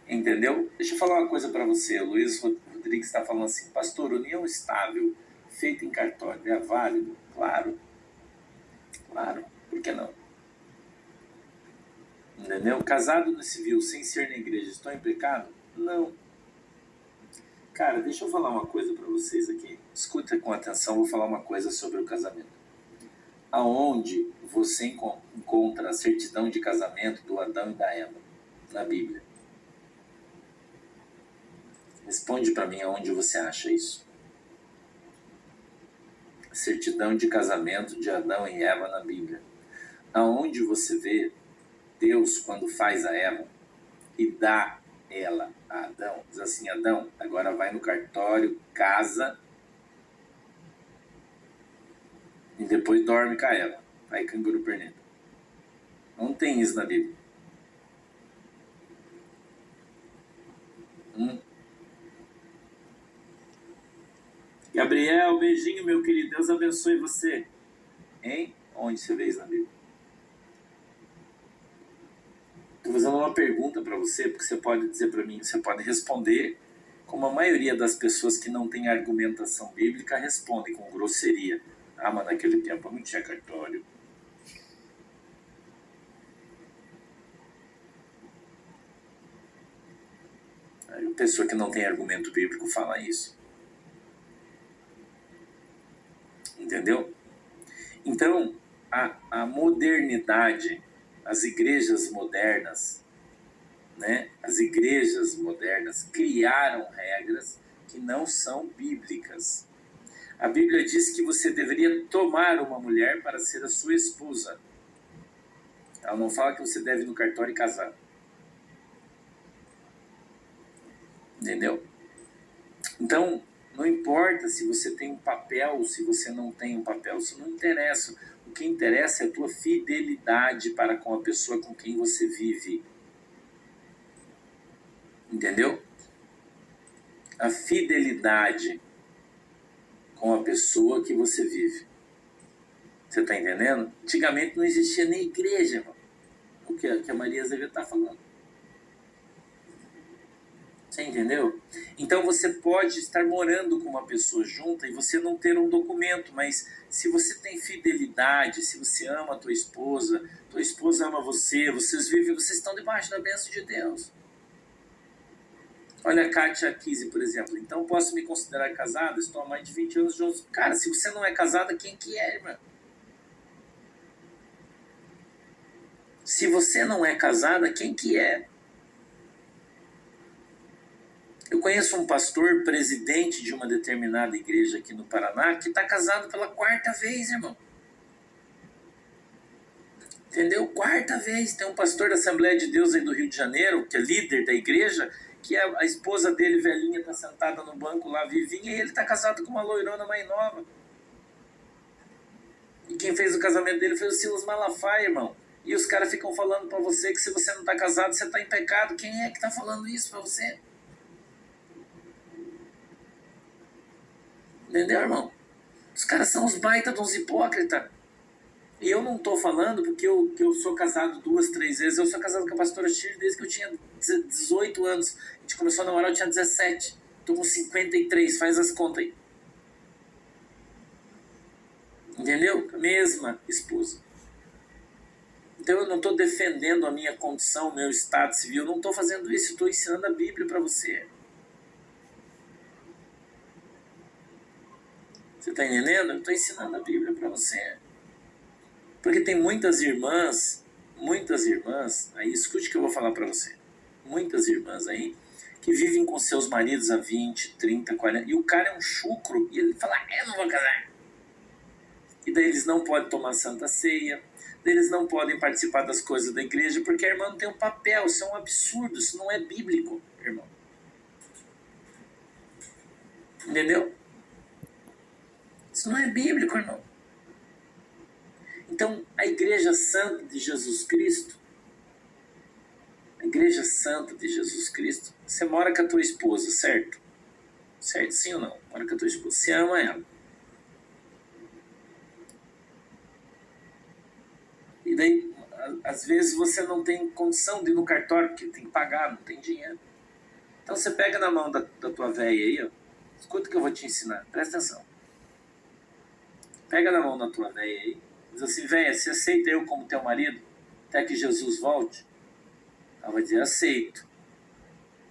Entendeu? Deixa eu falar uma coisa para você. O Luiz Rodrigues está falando assim: pastor, união estável feita em cartório é válido? Claro, claro. Por que não? Entendeu? Casado no civil sem ser na igreja, estou em pecado? Não. Cara, deixa eu falar uma coisa para vocês aqui. Escuta com atenção, vou falar uma coisa sobre o casamento. Aonde você encontra a certidão de casamento do Adão e da Eva? Na Bíblia. Responde para mim aonde você acha isso. Certidão de casamento de Adão e Eva na Bíblia. Aonde você vê Deus quando faz a Eva e dá ela a Adão, diz assim: Adão, agora vai no cartório, casa e depois dorme com a Eva. Vai canguru perneta. Não tem isso na Bíblia. Gabriel, beijinho, meu querido. Deus abençoe você. Hein? Onde você vê isso na Bíblia? Estou fazendo uma pergunta para você, porque você pode dizer para mim, você pode responder como a maioria das pessoas que não tem argumentação bíblica respondem, com grosseria. Ah, mas naquele tempo não tinha cartório. Aí a pessoa que não tem argumento bíblico fala isso. Entendeu? Então, a modernidade, as igrejas modernas, né? As igrejas modernas criaram regras que não são bíblicas. A Bíblia diz que você deveria tomar uma mulher para ser a sua esposa. Ela não fala que você deve ir no cartório e casar. Entendeu? Então, não importa se você tem um papel ou se você não tem um papel, isso não interessa. O que interessa é a tua fidelidade para com a pessoa com quem você vive. Entendeu? A fidelidade com a pessoa que você vive. Você está entendendo? Antigamente não existia nem igreja, irmão. O que a Maria Azevedo está falando. Você entendeu? Então você pode estar morando com uma pessoa junta e você não ter um documento, mas se você tem fidelidade, se você ama a tua esposa ama você, vocês vivem, vocês estão debaixo da bênção de Deus. Olha a Kátia Kise, por exemplo. Então posso me considerar casada? Estou há mais de 20 anos juntos. Cara, se você não é casada, quem que é, irmã? Se você não é casada, quem que é? Eu conheço um pastor, presidente de uma determinada igreja aqui no Paraná, que está casado pela 4ª vez, irmão. Entendeu? 4ª vez. Tem um pastor da Assembleia de Deus aí do Rio de Janeiro, que é líder da igreja, que a esposa dele, velhinha, está sentada no banco lá, vivinha, e ele está casado com uma loirona mais nova. E quem fez o casamento dele foi o Silas Malafaia, irmão. E os caras ficam falando para você que se você não está casado, você está em pecado. Quem é que está falando isso para você? Entendeu, irmão? Os caras são os baita de uns hipócritas. E eu não tô falando porque eu sou casado 2, 3 vezes. Eu sou casado com a pastora Shirley desde que eu tinha 18 anos. A gente começou a namorar, eu tinha 17. Tô com 53, faz as contas aí. Entendeu? Mesma esposa. Então eu não tô defendendo a minha condição, meu estado civil. Eu não tô fazendo isso, eu tô ensinando a Bíblia para você. Você tá entendendo? Eu tô ensinando a Bíblia para você. Porque tem muitas irmãs, aí escute o que eu vou falar para você. Muitas irmãs aí que vivem com seus maridos há 20, 30, 40, e o cara é um chucro, e ele fala, eu não vou casar. E daí eles não podem tomar santa ceia, daí eles não podem participar das coisas da igreja, porque a irmã não tem um papel, isso é um absurdo, isso não é bíblico, irmão. Entendeu? Isso não é bíblico, irmão. Então, a Igreja Santa de Jesus Cristo, você mora com a tua esposa, certo? Certo, sim ou não? Mora com a tua esposa, você ama ela. E daí, às vezes você não tem condição de ir no cartório, porque tem que pagar, não tem dinheiro. Então você pega na mão da tua véia aí, ó. Escuta o que eu vou te ensinar, presta atenção. Pega na mão da tua véia aí, diz assim: véia, você aceita eu como teu marido até que Jesus volte? Ela vai dizer: aceito.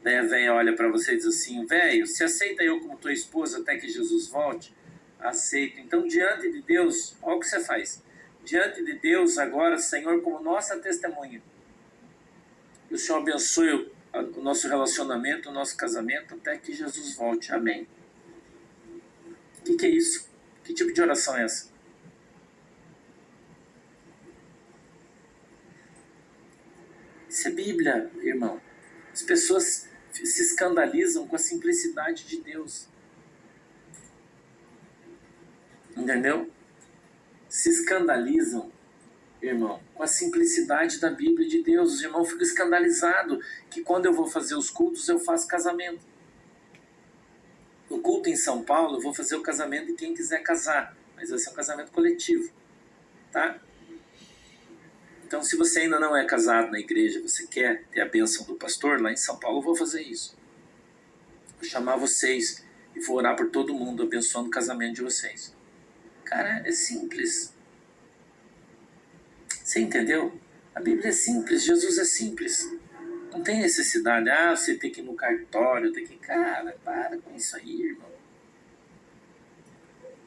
Daí a véia olha para você e diz assim: velho, você aceita eu como tua esposa até que Jesus volte? Aceito. Então, diante de Deus, olha o que você faz. Diante de Deus, agora, Senhor, como nossa testemunha, que o Senhor abençoe o nosso relacionamento, o nosso casamento, até que Jesus volte. Amém. O que é isso? Que tipo de oração é essa? Isso é Bíblia, irmão. As pessoas se escandalizam com a simplicidade de Deus. Entendeu? Se escandalizam, irmão, com a simplicidade da Bíblia de Deus. Os irmãos ficam escandalizados que quando eu vou fazer os cultos, eu faço casamento. No culto em São Paulo, eu vou fazer o casamento de quem quiser casar, mas vai ser um casamento coletivo, tá? Então, se você ainda não é casado na igreja, você quer ter a bênção do pastor, lá em São Paulo eu vou fazer isso. Vou chamar vocês e vou orar por todo mundo, abençoando o casamento de vocês. Cara, é simples. Você entendeu? A Bíblia é simples, Jesus é simples. Não tem necessidade, você tem que ir no cartório, tem que... Cara, para com isso aí, irmão.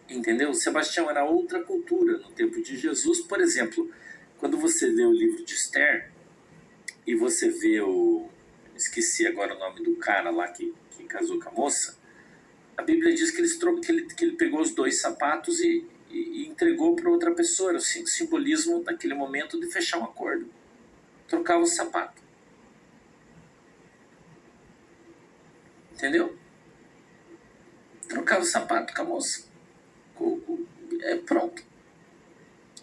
Entendeu? Sebastião, era outra cultura no tempo de Jesus. Por exemplo, quando você lê o livro de Esther e você vê esqueci agora o nome do cara lá que casou com a moça, a Bíblia diz que ele pegou os 2 sapatos e entregou para outra pessoa. Era o simbolismo daquele momento de fechar um acordo. Trocava o sapato. Entendeu? Trocava o sapato com a moça. Pronto.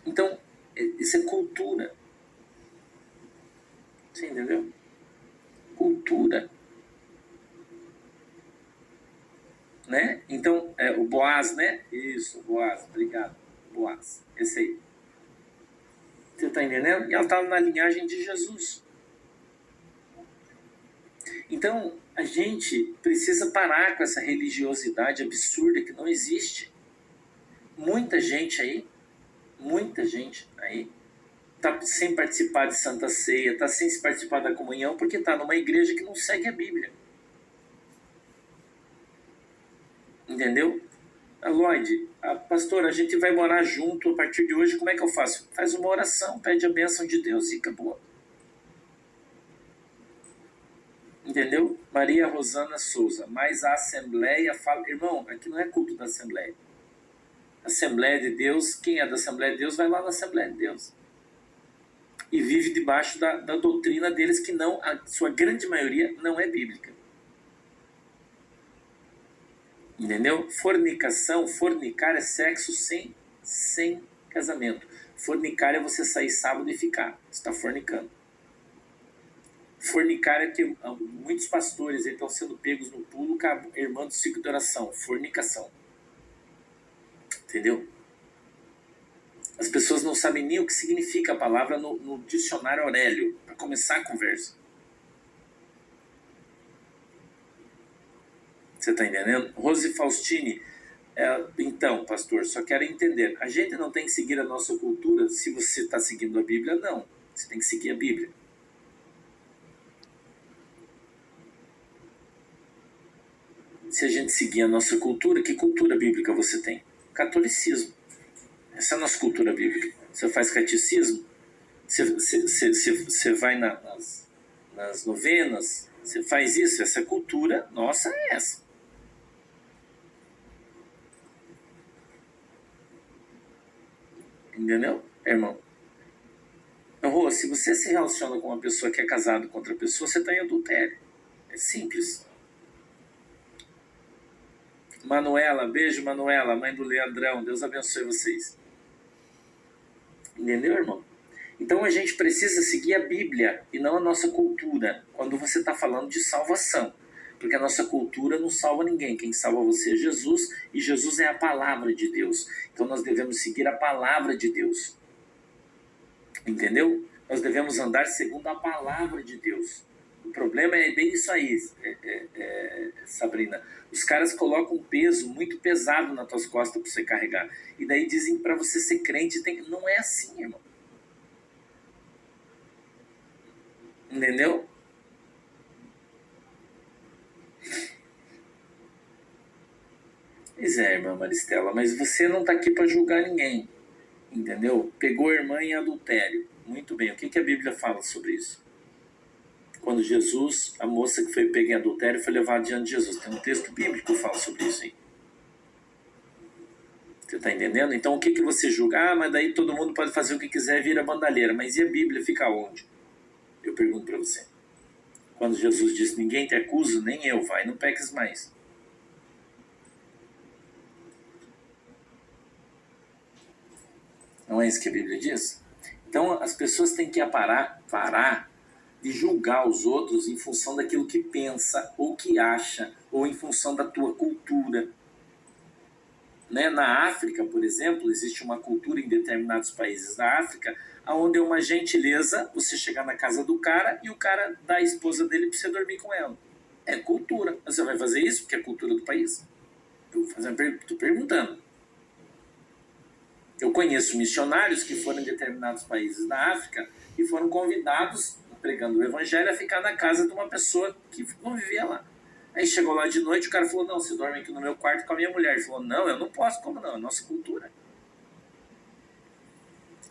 Então, isso é cultura. Você entendeu? Cultura. Né? Então, o Boaz, né? Isso, Boaz, obrigado. Boaz, esse aí. Você está entendendo? E ela estava na linhagem de Jesus. Então, a gente precisa parar com essa religiosidade absurda que não existe. Muita gente aí está sem participar de Santa Ceia, está sem participar da comunhão, porque está numa igreja que não segue a Bíblia. Entendeu? Lloyd, pastor, a gente vai morar junto a partir de hoje, como é que eu faço? Faz uma oração, pede a bênção de Deus e acabou. Entendeu? Maria Rosana Souza, mas a Assembleia fala... Irmão, aqui não é culto da Assembleia. Assembleia de Deus, quem é da Assembleia de Deus vai lá na Assembleia de Deus. E vive debaixo da doutrina deles, que não, a sua grande maioria não é bíblica. Entendeu? Fornicar é sexo sem casamento. Fornicar é você sair sábado e ficar. Você está fornicando. Fornicar é que muitos pastores estão sendo pegos no pulo com a irmã do ciclo de oração. Fornicação. Entendeu? As pessoas não sabem nem o que significa a palavra no dicionário Aurélio, para começar a conversa. Você está entendendo? Rose Faustini, então, pastor, só quero entender. A gente não tem que seguir a nossa cultura se você está seguindo a Bíblia? Não. Você tem que seguir a Bíblia. Se a gente seguir a nossa cultura, que cultura bíblica você tem? Catolicismo. Essa é a nossa cultura bíblica. Você faz catecismo, você vai nas novenas, você faz isso, essa cultura nossa é essa. Entendeu, irmão? Então, se você se relaciona com uma pessoa que é casada com outra pessoa, você está em adultério. É simples. Manuela, beijo, Manuela, mãe do Leandrão, Deus abençoe vocês. Entendeu, irmão? Então a gente precisa seguir a Bíblia e não a nossa cultura quando você está falando de salvação. Porque a nossa cultura não salva ninguém. Quem salva você é Jesus, e Jesus é a palavra de Deus. Então nós devemos seguir a palavra de Deus. Entendeu? Nós devemos andar segundo a palavra de Deus. O problema é bem isso aí. Sabrina, os caras colocam um peso muito pesado nas tuas costas para você carregar. E daí dizem para você ser crente, não é assim, irmão. Entendeu? Pois é, irmã Maristela, mas você não está aqui para julgar ninguém. Entendeu? Pegou a irmã em adultério. Muito bem, o que a Bíblia fala sobre isso? Quando Jesus, a moça que foi pega em adultério, foi levada diante de Jesus. Tem um texto bíblico que fala sobre isso aí. Você está entendendo? Então o que você julga? Ah, mas daí todo mundo pode fazer o que quiser e vira bandalheira. Mas e a Bíblia fica onde? Eu pergunto para você. Quando Jesus disse, ninguém te acusa, nem eu, vai, não peques mais. Não é isso que a Bíblia diz? Então as pessoas têm que parar de julgar os outros em função daquilo que pensa ou que acha, ou em função da tua cultura. Né? Na África, por exemplo, existe uma cultura em determinados países da África onde é uma gentileza você chegar na casa do cara e o cara dá a esposa dele para você dormir com ela. É cultura. Você vai fazer isso porque é cultura do país? Estou perguntando. Eu conheço missionários que foram em determinados países da África e foram convidados, pregando o evangelho, a ficar na casa de uma pessoa que convivia lá. Aí chegou lá de noite, o cara falou, não, você dorme aqui no meu quarto com a minha mulher. Ele falou, não, eu não posso, como não? É nossa cultura.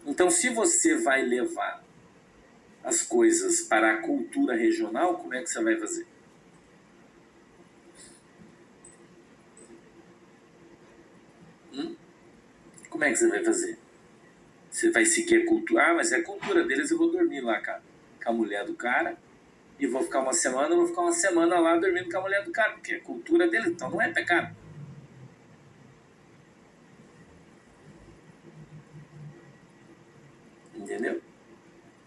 Então, se você vai levar as coisas para a cultura regional, como é que você vai fazer? Como é que você vai fazer? Você vai seguir a cultura? Ah, mas é a cultura deles, eu vou dormir lá, cara, com a mulher do cara. E vou ficar uma semana lá dormindo com a mulher do cara, porque é a cultura dele, então não é pecado. Entendeu?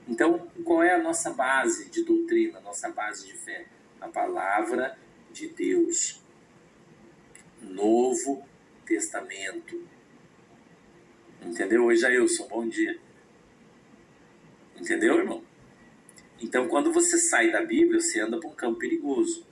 Então, qual é a nossa base de doutrina, a nossa base de fé? A palavra de Deus. Novo Testamento. Entendeu? Oi, Jailson, bom dia. Entendeu, irmão? Então, quando você sai da Bíblia, você anda para um campo perigoso.